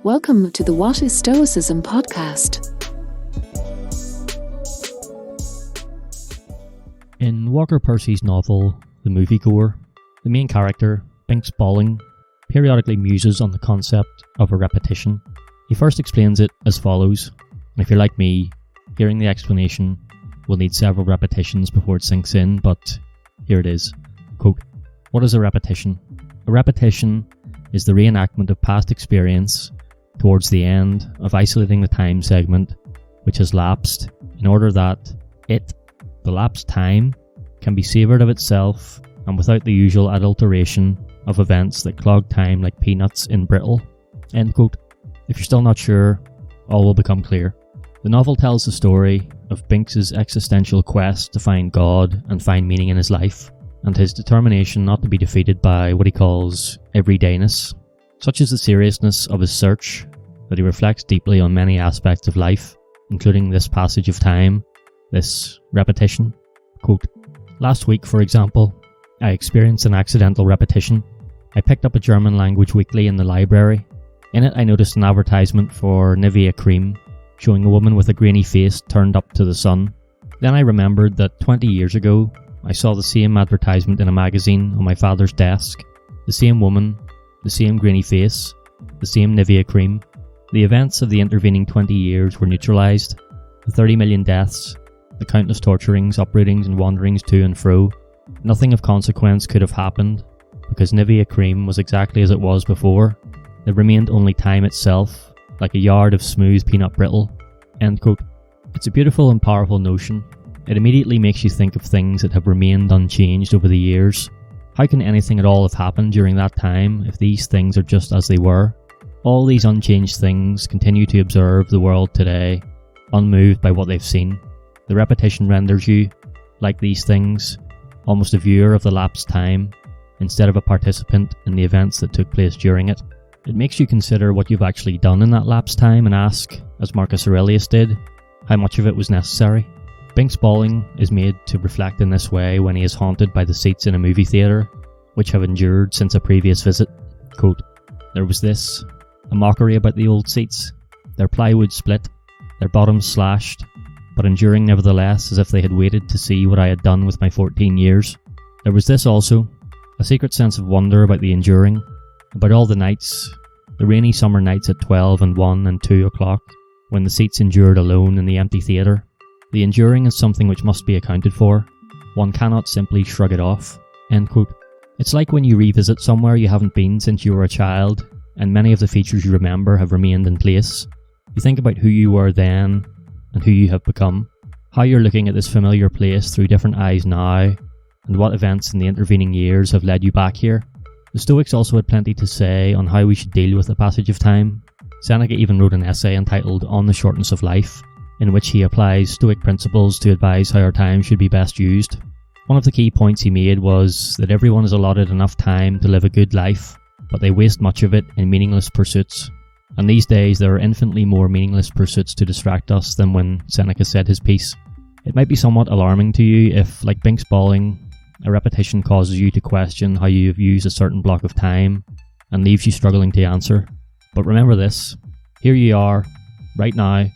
Welcome to the What is Stoicism podcast. In Walker Percy's novel, The Moviegoer, the main character, Binks Bolling, periodically muses on the concept of a repetition. He first explains it as follows, and if you're like me, hearing the explanation will need several repetitions before it sinks in, but here it is. Quote, "What is a repetition? A repetition is the reenactment of past experience towards the end of isolating the time segment which has lapsed in order that the lapsed time, can be savoured of itself and without the usual adulteration of events that clog time like peanuts in brittle." End quote. If you're still not sure, all will become clear. The novel tells the story of Binks's existential quest to find God and find meaning in his life, and his determination not to be defeated by what he calls everydayness. Such is the seriousness of his search that he reflects deeply on many aspects of life, including this passage of time, this repetition. Quote, "Last week, for example, I experienced an accidental repetition. I picked up a German language weekly in the library. In it I noticed an advertisement for Nivea cream, showing a woman with a grainy face turned up to the sun. Then I remembered that 20 years ago, I saw the same advertisement in a magazine on my father's desk. The same woman, the same grainy face, the same Nivea cream. The events of the intervening 20 years were neutralised. The 30 million deaths, the countless torturings, uprootings and wanderings to and fro. Nothing of consequence could have happened, because Nivea cream was exactly as it was before. There remained only time itself, like a yard of smooth peanut brittle." End quote. It's a beautiful and powerful notion. It immediately makes you think of things that have remained unchanged over the years. How can anything at all have happened during that time if these things are just as they were? All these unchanged things continue to observe the world today, unmoved by what they've seen. The repetition renders you, like these things, almost a viewer of the lapsed time, instead of a participant in the events that took place during it. It makes you consider what you've actually done in that lapsed time and ask, as Marcus Aurelius did, how much of it was necessary. Binks Bolling is made to reflect in this way when he is haunted by the seats in a movie theatre, which have endured since a previous visit. Quote, "There was this, a mockery about the old seats, their plywood split, their bottoms slashed, but enduring nevertheless as if they had waited to see what I had done with my 14 years. There was this also, a secret sense of wonder about the enduring, about all the nights, the rainy summer nights at 12 and 1 and 2 o'clock, when the seats endured alone in the empty theatre. The enduring is something which must be accounted for. One cannot simply shrug it off." End quote. It's like when you revisit somewhere you haven't been since you were a child, and many of the features you remember have remained in place. You think about who you were then, and who you have become, how you're looking at this familiar place through different eyes now, and what events in the intervening years have led you back here. The Stoics also had plenty to say on how we should deal with the passage of time. Seneca even wrote an essay entitled On the Shortness of Life, in which he applies Stoic principles to advise how our time should be best used. One of the key points he made was that everyone is allotted enough time to live a good life, but they waste much of it in meaningless pursuits. And these days there are infinitely more meaningless pursuits to distract us than when Seneca said his piece. It might be somewhat alarming to you if, like Binks Bolling, a repetition causes you to question how you have used a certain block of time and leaves you struggling to answer. But remember this, here you are, right now,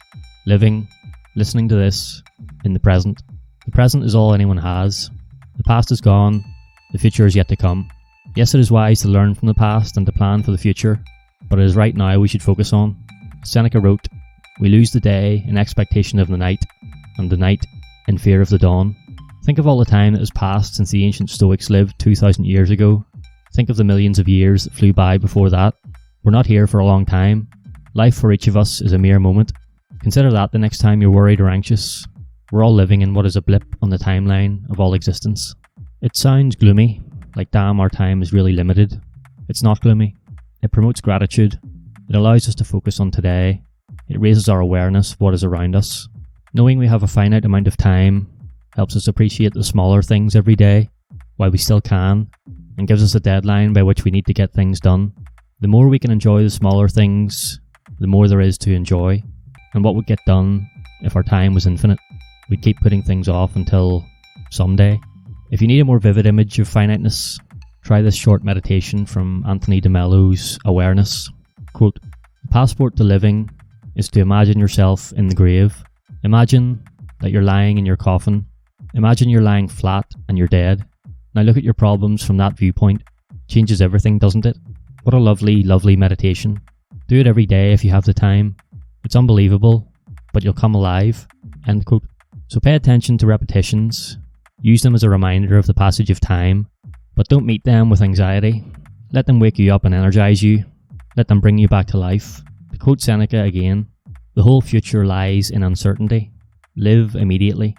living, listening to this, in the present. The present is all anyone has. The past is gone, the future is yet to come. Yes, it is wise to learn from the past and to plan for the future, but it is right now we should focus on. Seneca wrote, "We lose the day in expectation of the night, and the night in fear of the dawn." Think of all the time that has passed since the ancient Stoics lived 2,000 years ago. Think of the millions of years that flew by before that. We're not here for a long time. Life for each of us is a mere moment. Consider that the next time you're worried or anxious. We're all living in what is a blip on the timeline of all existence. It sounds gloomy, like damn our time is really limited. It's not gloomy. It promotes gratitude. It allows us to focus on today. It raises our awareness of what is around us. Knowing we have a finite amount of time helps us appreciate the smaller things every day while we still can, and gives us a deadline by which we need to get things done. The more we can enjoy the smaller things, the more there is to enjoy. And what would get done if our time was infinite? We'd keep putting things off until someday. If you need a more vivid image of finiteness, try this short meditation from Anthony de Mello's Awareness. Quote, The passport to living is to imagine yourself in the grave. Imagine that you're lying in your coffin. Imagine you're lying flat and you're dead. Now look at your problems from that viewpoint. Changes everything, doesn't it? What a lovely, lovely meditation. Do it every day if you have the time. It's unbelievable, but you'll come alive. End quote. So pay attention to repetitions. Use them as a reminder of the passage of time, but don't meet them with anxiety. Let them wake you up and energize you. Let them bring you back to life. To quote Seneca again, the whole future lies in uncertainty. Live immediately.